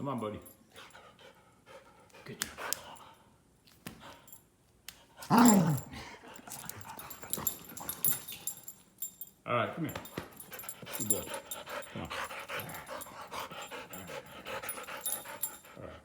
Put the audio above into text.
Come on, buddy. Good job. All right, come here. Good boy. Come on.